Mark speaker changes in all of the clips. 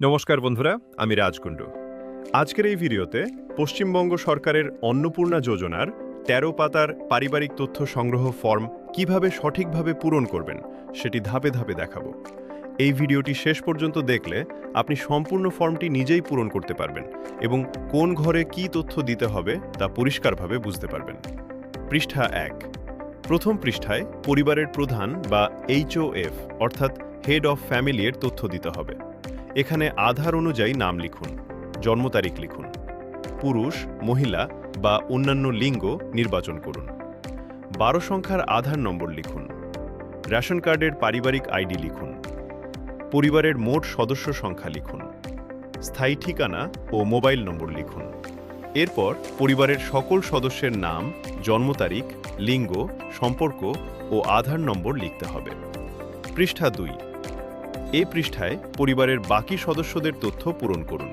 Speaker 1: নমস্কার বন্ধুরা, আমি রাজকুণ্ডু। আজকের এই ভিডিওতে পশ্চিমবঙ্গ সরকারের অন্নপূর্ণা যোজনার ১৩ পাতার পারিবারিক তথ্য সংগ্রহ ফর্ম কিভাবে সঠিকভাবে পূরণ করবেন সেটি ধাপে ধাপে দেখাবো। এই ভিডিওটি শেষ পর্যন্ত দেখলে আপনি সম্পূর্ণ ফর্মটি নিজেই পূরণ করতে পারবেন এবং কোন ঘরে কী তথ্য দিতে হবে তা পরিষ্কারভাবে বুঝতে পারবেন। পৃষ্ঠা ১। প্রথম পৃষ্ঠায় পরিবারের প্রধান বা HOF অর্থাৎ হেড অফ ফ্যামিলি এর তথ্য দিতে হবে। এখানে আধার অনুযায়ী নাম লিখুন, জন্ম তারিখ লিখুন, পুরুষ, মহিলা বা অন্যান্য লিঙ্গ নির্বাচন করুন। 12 সংখ্যার আধার নম্বর লিখুন। রেশন কার্ডের পারিবারিক আইডি লিখুন। পরিবারের মোট সদস্য সংখ্যা লিখুন। স্থায়ী ঠিকানা ও মোবাইল নম্বর লিখুন। এরপর পরিবারের সকল সদস্যের নাম, জন্ম তারিখ, লিঙ্গ, সম্পর্ক ও আধার নম্বর লিখতে হবে। পৃষ্ঠা ২। এই পৃষ্ঠায় পরিবারের বাকি সদস্যদের তথ্য পূরণ করুন।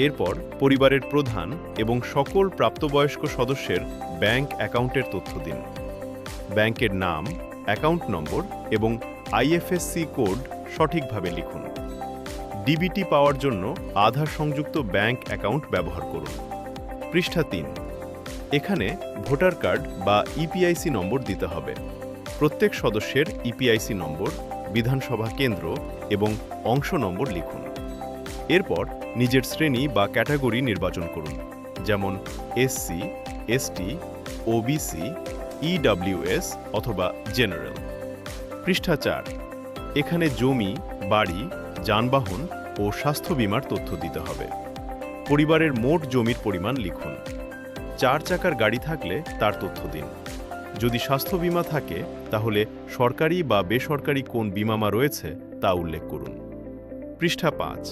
Speaker 1: এরপর পরিবারের প্রধান এবং সকল প্রাপ্তবয়স্ক সদস্যের ব্যাংক অ্যাকাউন্টের তথ্য দিন। ব্যাংকের নাম, অ্যাকাউন্ট নম্বর এবং IFSC কোড সঠিকভাবে লিখুন। ডিবিটি পাওয়ার জন্য আধার সংযুক্ত ব্যাংক অ্যাকাউন্ট ব্যবহার করুন। পৃষ্ঠা ৩। এখানে ভোটার কার্ড বা EPIC নম্বর দিতে হবে। প্রত্যেক সদস্যের EPIC নম্বর, বিধানসভা কেন্দ্র এবং অংশ নম্বর লিখুন। এরপর নিজের শ্রেণী বা ক্যাটাগরি নির্বাচন করুন, যেমন SC, ST, OBC, EWS অথবা জেনারেল। পৃষ্ঠা ৪। এখানে জমি, বাড়ি, যানবাহন ও স্বাস্থ্য বীমার তথ্য দিতে হবে। পরিবারের মোট জমির পরিমাণ লিখুন। 4 চাকার গাড়ি থাকলে তার তথ্য দিন। যদি স্বাস্থ্য বীমা থাকে তাহলে সরকারি বা বেসরকারি কোন বীমা রয়েছে তা উল্লেখ করুন। পৃষ্ঠা ৫।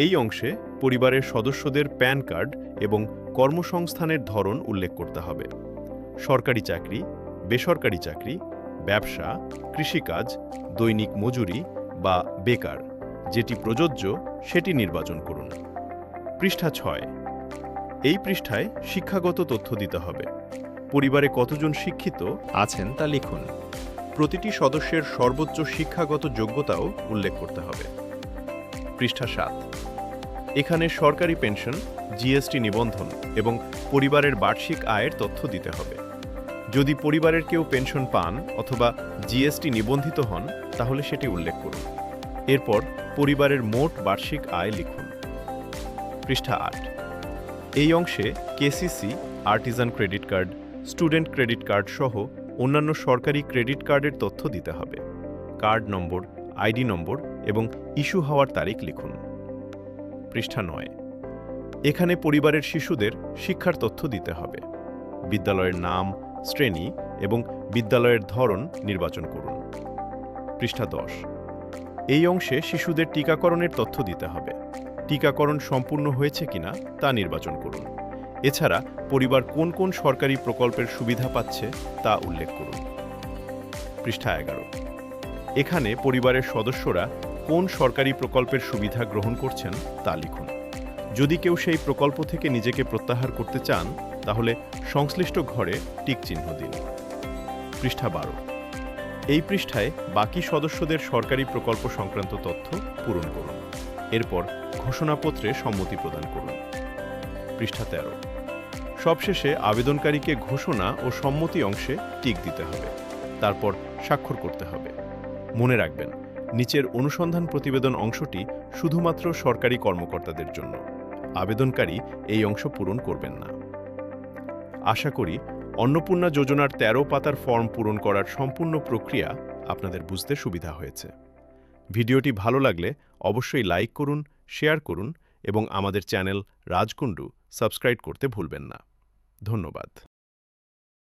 Speaker 1: এই অংশে পরিবারের সদস্যদের প্যান কার্ড এবং কর্মসংস্থানের ধরন উল্লেখ করতে হবে। সরকারি চাকরি, বেসরকারি চাকরি, ব্যবসা, কৃষিকাজ, দৈনিক মজুরি বা বেকার, যেটি প্রযোজ্য সেটি নির্বাচন করুন। পৃষ্ঠা ৬। এই পৃষ্ঠায় শিক্ষাগত তথ্য দিতে হবে। পরিবারে কতজন শিক্ষিত আছেন তা লিখুন। প্রতিটি সদস্যের সর্বোচ্চ শিক্ষাগত যোগ্যতাও উল্লেখ করতে হবে। পৃষ্ঠা ৭। এখানে সরকারি পেনশন, GST নিবন্ধন এবং পরিবারের বার্ষিক আয়ের তথ্য দিতে হবে। যদি পরিবারের কেউ পেনশন পান অথবা GST নিবন্ধিত হন তাহলে সেটি উল্লেখ করুন। এরপর পরিবারের মোট বার্ষিক আয় লিখুন। পৃষ্ঠা ৮। এই অংশে KCC, Artisan credit card, student credit card সহ অন্যান্য সরকারি ক্রেডিট কার্ডের তথ্য দিতে হবে। কার্ড নম্বর, ID নম্বর এবং ইস্যু হওয়ার তারিখ লিখুন। পৃষ্ঠা ৯। এখানে পরিবারের শিশুদের শিক্ষার তথ্য দিতে হবে। বিদ্যালয়ের নাম, শ্রেণী এবং বিদ্যালয়ের ধরন নির্বাচন করুন। পৃষ্ঠা ১০। এই অংশে শিশুদের টিকাকরণের তথ্য দিতে হবে। টিকাকরণ সম্পূর্ণ হয়েছে কিনা তা নির্বাচন করুন। এছাড়া পরিবার কোন কোন সরকারি প্রকল্পের সুবিধা পাচ্ছে তা উল্লেখ করুন। পৃষ্ঠা ১১। এখানে পরিবারের সদস্যরা কোন সরকারি প্রকল্পের সুবিধা গ্রহণ করছেন তা লিখুন। যদি কেউ সেই প্রকল্প থেকে নিজেকে প্রত্যাহার করতে চান তাহলে সংশ্লিষ্ট ঘরে টিক চিহ্ন দিন। পৃষ্ঠা ১২। এই পৃষ্ঠায় বাকি সদস্যদের সরকারি প্রকল্প সংক্রান্ত তথ্য পূরণ করুন। এরপর ঘোষণাপত্রে সম্মতি প্রদান করুন। পৃষ্ঠা ১৩। সবশেষে আবেদনকারীকে ঘোষণা ও সম্মতি অংশে টিক দিতে হবে। তারপর স্বাক্ষর করতে হবে। মনে রাখবেন, নিচের অনুসন্ধান প্রতিবেদন অংশটি শুধুমাত্র সরকারি কর্মকর্তাদের জন্য। আবেদনকারী এই অংশ পূরণ করবেন না। আশা করি অন্নপূর্ণা যোজনার ১৩ পাতার ফর্ম পূরণ করার সম্পূর্ণ প্রক্রিয়া আপনাদের বুঝতে সুবিধা হয়েছে। ভিডিওটি ভালো লাগলে অবশ্যই লাইক করুন, শেয়ার করুন এবং আমাদের চ্যানেল রাজকুণ্ডু সাবস্ক্রাইব করতে ভুলবেন না। ধন্যবাদ।